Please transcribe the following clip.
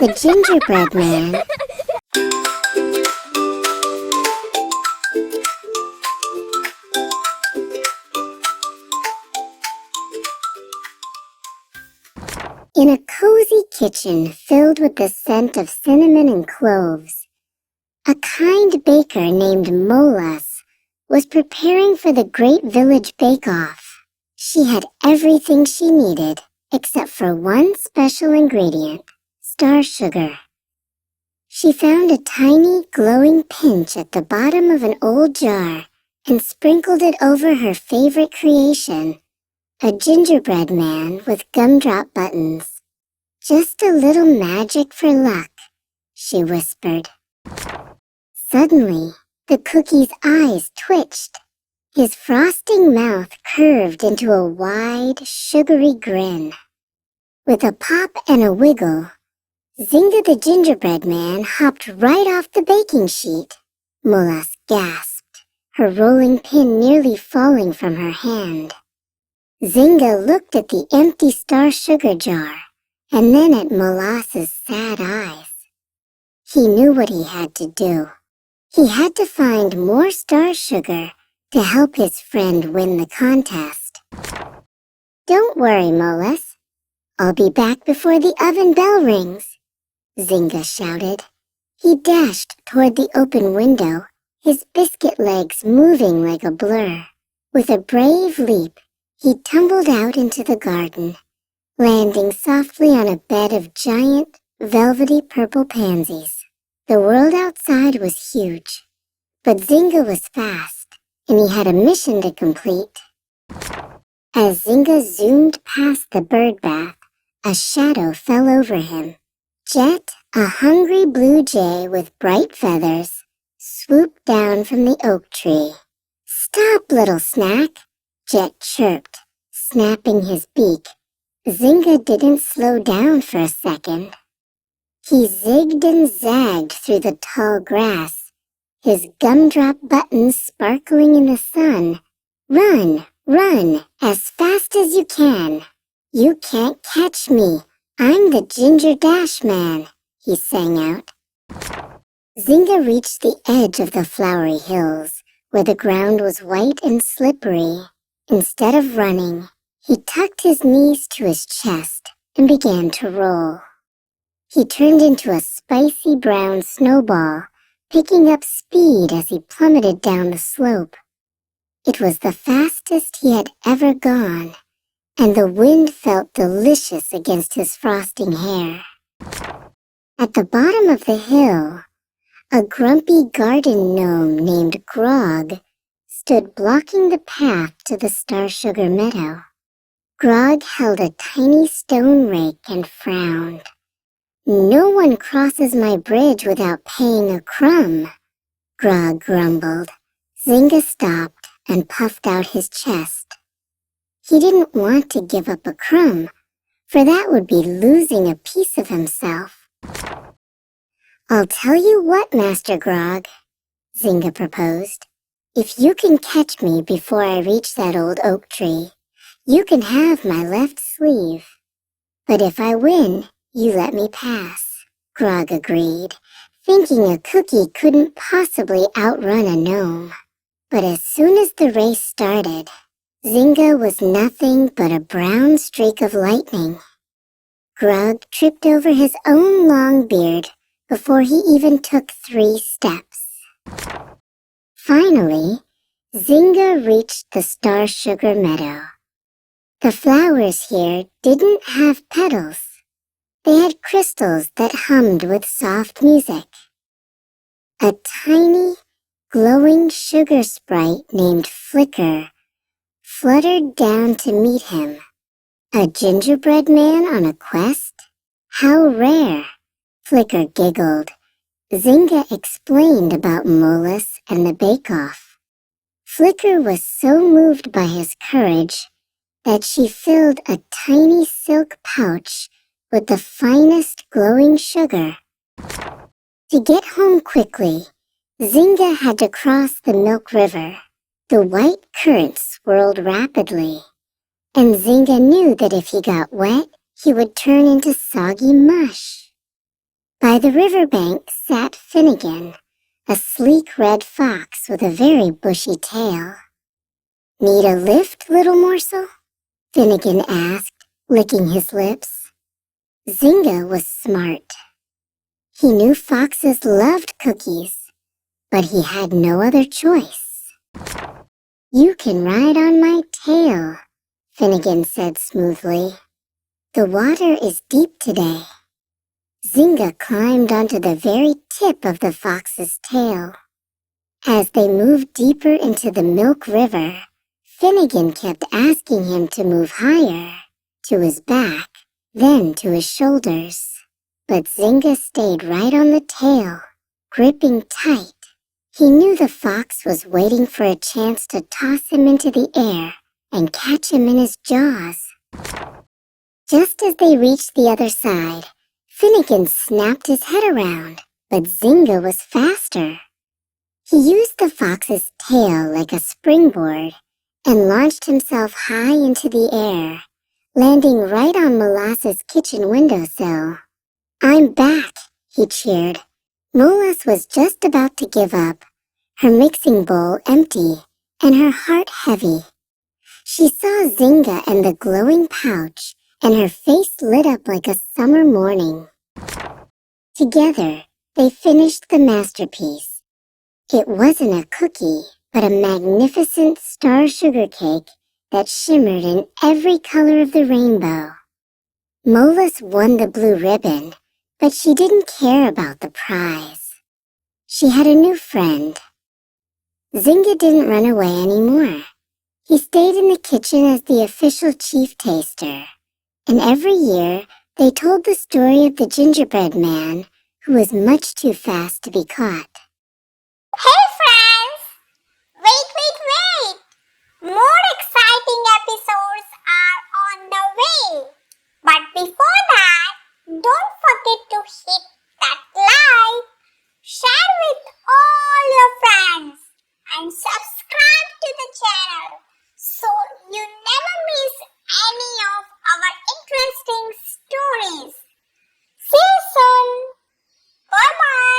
The Gingerbread Man. In a cozy kitchen filled with the scent of cinnamon and cloves, a kind baker named Molas was preparing for the great village bake-off. She had everything she needed except for one special ingredient, star sugar. She found a tiny glowing pinch at the bottom of an old jar and sprinkled it over her favorite creation, a gingerbread man with gumdrop buttons. "Just a little magic for luck," she whispered. Suddenly, the cookie's eyes twitched. His frosting mouth curved into a wide, sugary grin. With a pop and a wiggle, Zinga the gingerbread man hopped right off the baking sheet. Molas gasped, her rolling pin nearly falling from her hand. Zinga looked at the empty star sugar jar and then at Molas's sad eyes. He knew what he had to do. He had to find more star sugar to help his friend win the contest. "Don't worry, Molas. I'll be back before the oven bell rings," Zinga shouted. He dashed toward the open window, his biscuit legs moving like a blur. With a brave leap, he tumbled out into the garden, landing softly on a bed of giant, velvety purple pansies. The world outside was huge, but Zinga was fast, and he had a mission to complete. As Zinga zoomed past the bird bath, a shadow fell over him. Jet, a hungry blue jay with bright feathers, swooped down from the oak tree. "Stop, little snack," Jet chirped, snapping his beak. Zinga didn't slow down for a second. He zigged and zagged through the tall grass, his gumdrop buttons sparkling in the sun. "Run, run, as fast as you can. You can't catch me. I'm the Ginger Dash Man," he sang out. Zinga reached the edge of the flowery hills, where the ground was white and slippery. Instead of running, he tucked his knees to his chest and began to roll. He turned into a spicy brown snowball, picking up speed as he plummeted down the slope. It was the fastest he had ever gone, and the wind felt delicious against his frosting hair. At the bottom of the hill, a grumpy garden gnome named Grog stood blocking the path to the Star Sugar Meadow. Grog held a tiny stone rake and frowned. "No one crosses my bridge without paying a crumb," Grog grumbled. Zinga stopped and puffed out his chest. He didn't want to give up a crumb, for that would be losing a piece of himself. "I'll tell you what, Master Grog," Zinga proposed. "If you can catch me before I reach that old oak tree, you can have my left sleeve. But if I win, you let me pass." Grog agreed, thinking a cookie couldn't possibly outrun a gnome. But as soon as the race started, Zinga was nothing but a brown streak of lightning. Grog tripped over his own long beard before he even took 3 steps. Finally, Zinga reached the Star Sugar Meadow. The flowers here didn't have petals. They had crystals that hummed with soft music. A tiny, glowing sugar sprite named Flicker fluttered down to meet him. A gingerbread man on a quest? How rare! Flicker giggled. Zinga explained about Molas and the bake-off. Flicker was so moved by his courage that she filled a tiny silk pouch with the finest glowing sugar. To get home quickly, Zinga had to cross the Milk River. The white current swirled rapidly, and Zinga knew that if he got wet, he would turn into soggy mush. By the riverbank sat Finnegan, a sleek red fox with a very bushy tail. "Need a lift, little morsel?" Finnegan asked, licking his lips. Zynga was smart. He knew foxes loved cookies, but he had no other choice. "You can ride on my tail," Finnegan said smoothly. "The water is deep today." Zynga climbed onto the very tip of the fox's tail. As they moved deeper into the Milk River, Finnegan kept asking him to move higher, to his back, then to his shoulders. But Zynga stayed right on the tail, gripping tight. He knew the fox was waiting for a chance to toss him into the air and catch him in his jaws. Just as they reached the other side, Finnegan snapped his head around, but Zynga was faster. He used the fox's tail like a springboard and launched himself high into the air, landing right on Molasses' kitchen windowsill. "I'm back," he cheered. Molas was just about to give up, her mixing bowl empty and her heart heavy. She saw Zynga and the glowing pouch, and her face lit up like a summer morning. Together, they finished the masterpiece. It wasn't a cookie, but a magnificent star sugar cake that shimmered in every color of the rainbow. Molas won the blue ribbon, but she didn't care about the prize. She had a new friend. Zynga didn't run away anymore. He stayed in the kitchen as the official chief taster, and every year they told the story of the gingerbread man who was much too fast to be caught. Hey friends! Wait! More exciting episodes are on the way. But before that, don't forget to hit that like, share with all your friends, and subscribe to the channel so you never miss any of our interesting stories. See you soon. Bye bye.